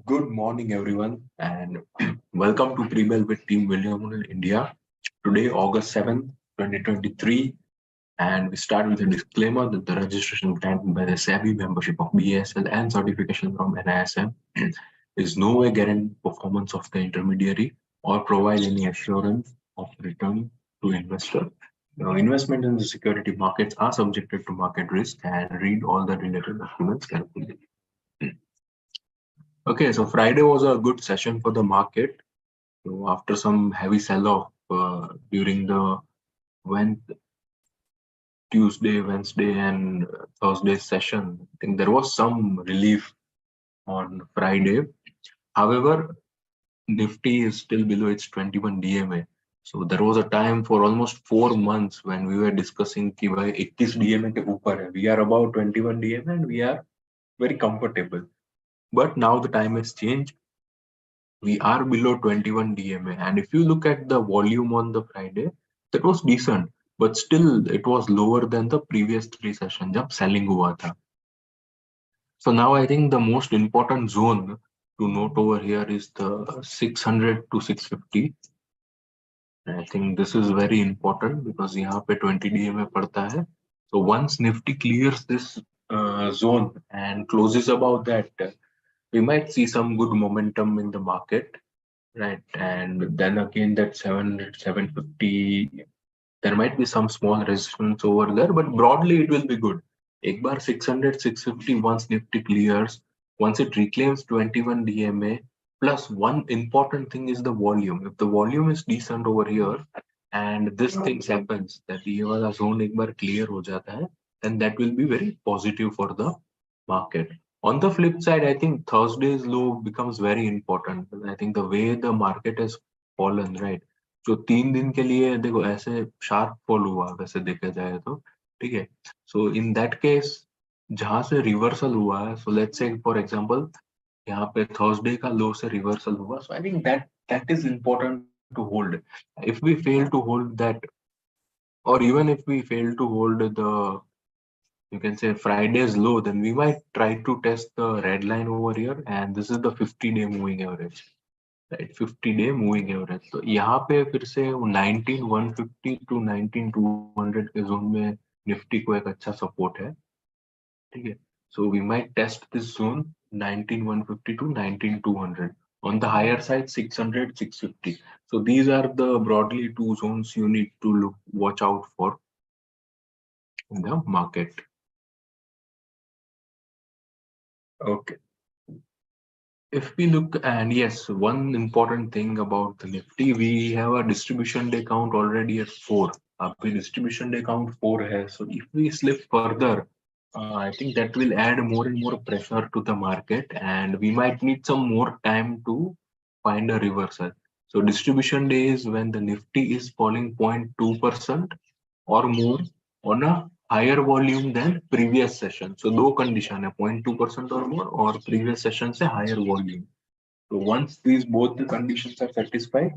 Good morning, everyone, and welcome to Pre-Bell with Team William in India. Today, August 7th, 2023, and we start with a disclaimer that the registration granted by the SEBI membership of BASL and certification from NISM is no way guarantee performance of the intermediary or provide any assurance of return to investor. Now, investment in the security markets are subjected to market risk and read all the related documents carefully. Okay, so Friday was a good session for the market. So after some heavy sell-off during the Tuesday, Wednesday, and Thursday session, I think there was some relief on Friday. However, Nifty is still below its 21 DMA. So there was a time for almost 4 months when we were discussing कि भाई 21 DMA के ऊपर है. We are about 21 DMA and we are very comfortable. But now the time has changed. We are below 21 DMA, and if you look at the volume on the Friday, that was decent, but still it was lower than the previous 3 sessions jab selling hua tha. So now I think the most important zone to note over here is the 600 to 650. I think this is very important because यहाँ पे 20 DMA पड़ता है. So once Nifty clears this zone and closes above that, we might see some good momentum in the market. Right, and then again that 700, 750, there might be some small resistance over there, but broadly it will be good. एक बार 600, 650 once Nifty clears, once it reclaims 21 DMA, plus one important thing is the volume. If the volume is decent over here, and this thing happens, that ये वाला zone एक बार clear हो जाता है, then that will be very positive for the market. On the flip side, I think Thursday's low becomes very important. I think the way the market has fallen, right? जो 3 दिन के लिए देखो ऐसे शार्प फॉल हुआ वैसे देखा जाए तो ठीक है. सो इन दैट केस जहां से रिवर्सल हुआ है, so let's say for example यहाँ पे थर्सडे का लो से रिवर्सल हुआ, so I think that is important to hold. If we fail to hold that, or even if we fail to hold the, you can say, Friday's low, then we might try to test the red line over here, and this is the 50-day moving average, right? 50-day moving average. तो यहाँ पे फिर से 19,150 to 19,200 के zone में Nifty को एक अच्छा सपोर्ट है, ठीक है. So we might test this zone 19,150 to 19,200. On the higher side, 600, 650. So these are the broadly 2 zones you need to watch out for in the market. Okay. If we look, and yes, one important thing about the Nifty, we have a distribution day count already at 4. Abhi distribution day count 4 hai. So if we slip further, I think that will add more and more pressure to the market, and we might need some more time to find a reversal. So distribution day is when the Nifty is falling 0.2% or more on a higher volume than previous session. So दो condition है, 0.2% or more, or previous session से higher volume. So once these both the conditions are satisfied,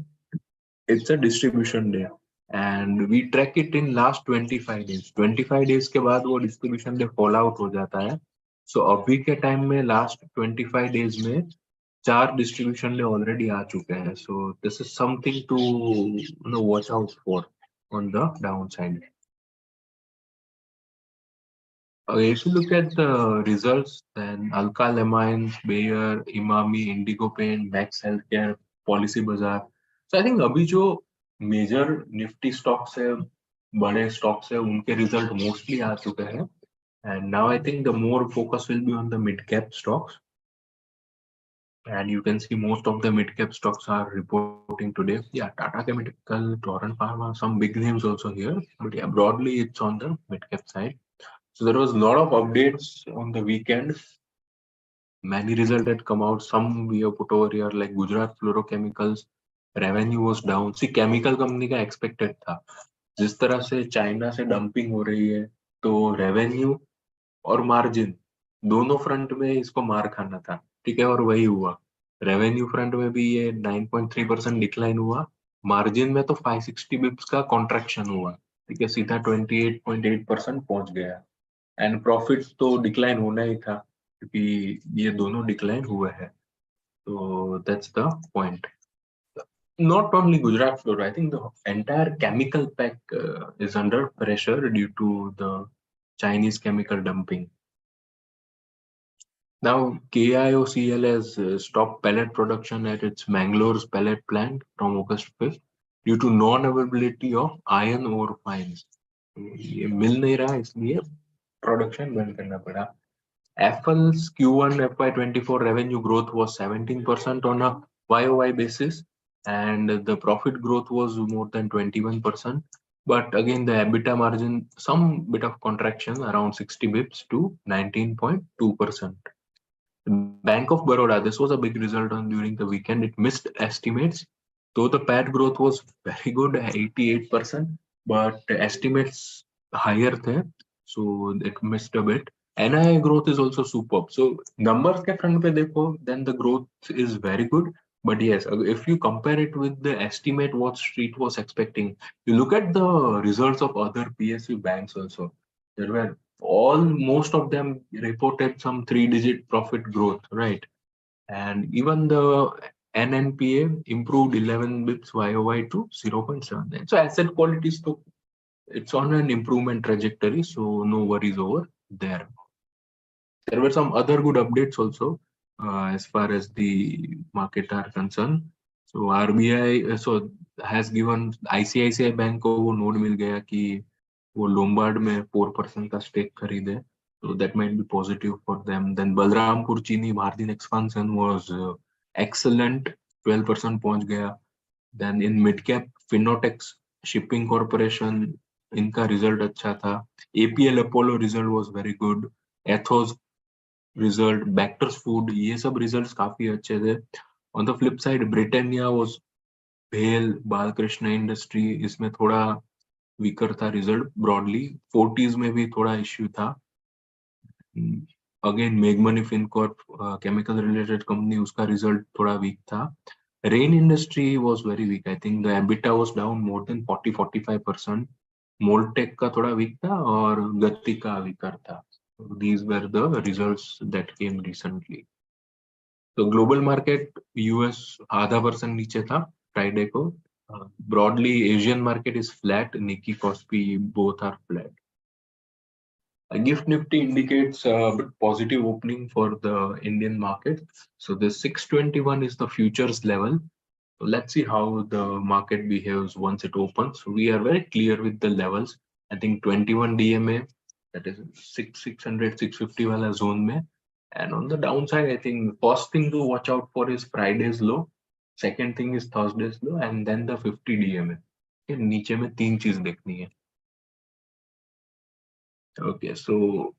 it's a distribution day, and we track it in last 25 days. 25 days के बाद वो distribution day fall out हो जाता है. So अभी के time में last 25 days में 4 distribution day already आ चुके हैं. So this is something to watch out for on the downside. If you look at the results, then Alkyl Amines, Bayer, Imami, Indigo Paint, Max Healthcare, Policy Bazaar. So I think अभी जो major Nifty stocks है, बड़े stocks है, उनके result mostly आ चुके हैं. And now I think the more focus will be on the mid-cap stocks. And you can see most of the mid-cap stocks are reporting today. Yeah, Tata Chemical, Torrent Pharma, some big names also here. But yeah, broadly it's on the mid-cap side. So there was a lot of updates on the weekend. Many results had come out. Some we have put over here, like Gujarat Fluorochemicals. Revenue was down. See, chemical company का expected था. जिस तरह से China से dumping हो रही है, तो रेवेन्यू और मार्जिन दोनों फ्रंट में इसको मार खाना था, ठीक है, और वही हुआ. रेवेन्यू फ्रंट में भी ये 9.3% डिक्लाइन हुआ, मार्जिन में तो 560 बिप्स का कॉन्ट्रैक्शन हुआ, ठीक है, सीधा 28.8% पहुंच गया. एंड प्रॉफिट तो डिक्लाइन होना ही था क्योंकि ये दोनों डिक्लाइन हुए हैं. So that's the point. Not only Gujarat Fluor, I think the entire chemical pack is under pressure due to the Chinese chemical dumping. Now, KIOCL has stopped pellet production at its Mangalore's pellet plant from August 5th due to non-availability of iron ore fines. ये मिल नहीं रहा इसलिए production बंद करना पड़ा. Affle's Q1 FY24 revenue growth was 17% on a YOY basis, and the profit growth was more than 21%. But again, the EBITDA margin, some bit of contraction around 60 bips to 19.2%. Bank of Baroda, this was a big result on during the weekend. It missed estimates, though the PAT growth was very good, 88%, but estimates higher there, so it missed a bit. NII growth is also superb. So numbers ke front pe dekho, then the growth is very good. But yes, if you compare it with the estimate what Street was expecting, you look at the results of other PSU banks also. There were most of them reported some 3-digit profit growth, right? And even the NNPA improved 11 bips YOY to 0.79. So asset quality is it's on an improvement trajectory, so no worries over there. There were some other good updates also as far as the market are concerned. So RBI has given ICICI Bank को वो note मिल गया कि वो Lombard में 4% का stake खरीदे. So that might be positive for them. Then Balrampur Chini margin expansion was excellent, 12% पहुंच गया. Then in mid cap Finotex Shipping Corporation इनका रिजल्ट अच्छा था. APL Apollo result was very good. Ethos result, Bector's Food, ये सब results काफी अच्छे थे. On the flip side, Britannia was भेल, बालकृष्ण इंडस्ट्री इसमें थोड़ा वीकर था रिजल्ट ब्रॉडली. 40s में भी थोड़ा इश्यू था. अगेन मेगमनी फिनकॉर्प केमिकल रिलेटेड कंपनी, उसका रिजल्ट थोड़ा वीक था. Rain industry was very weak. I think the EBITDA was down more than 40-45%. मोल्टेक का थोड़ा वीक था और गति का वीकर था. These were the results that came recently. So global market, US आधा % नीचे था फ्राइडे को. Broadly, Asian market is flat. Nikkei, Kospi, both are flat. GIFT Nifty indicates a bit positive opening for the Indian market. So the 621 is the futures level. So let's see how the market behaves once it opens. So we are very clear with the levels. I think 21 DMA, that is 600, 650 wala zone mein. And on the downside, I think first thing to watch out for is Friday's low. Second thing is Thursday's low, and then the 50 DMA. Okay, नीचे में तीन चीज देखनी है. Okay, so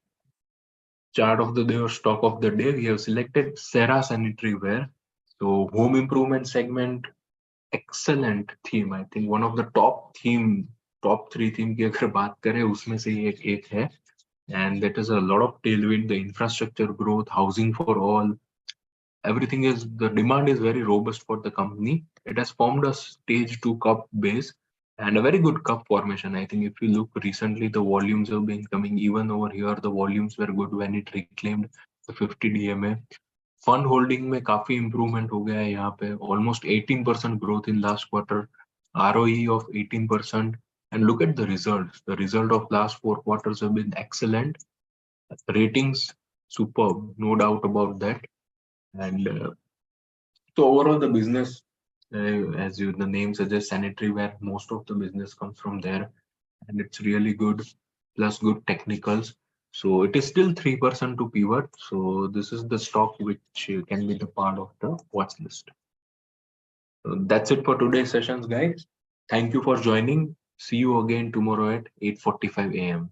chart of the day or stock of the day, we have selected Cera Sanitaryware. So home improvement segment, excellent theme. I think one of the top 3 theme की अगर बात करें उसमें से एक है. And that is a lot of tailwind, the infrastructure growth, housing for all. Everything is, the demand is very robust for the company. It has formed a stage 2 cup base and a very good cup formation. I think if you look recently, the volumes have been coming. Even over here, the volumes were good when it reclaimed the 50 DMA. Fund holding में काफी improvement हो गया है यहाँ पे. Almost 18% growth in last quarter. ROE of 18%. And look at the results. The result of last 4 quarters have been excellent. Ratings superb, no doubt about that. And so overall, the business, as the name suggests, sanitary ware, most of the business comes from there, and it's really good, plus good technicals. So it is still 3% to pivot. So this is the stock which can be the part of the watch list. So that's it for today's sessions, guys. Thank you for joining. See you again tomorrow at 8:45 a.m.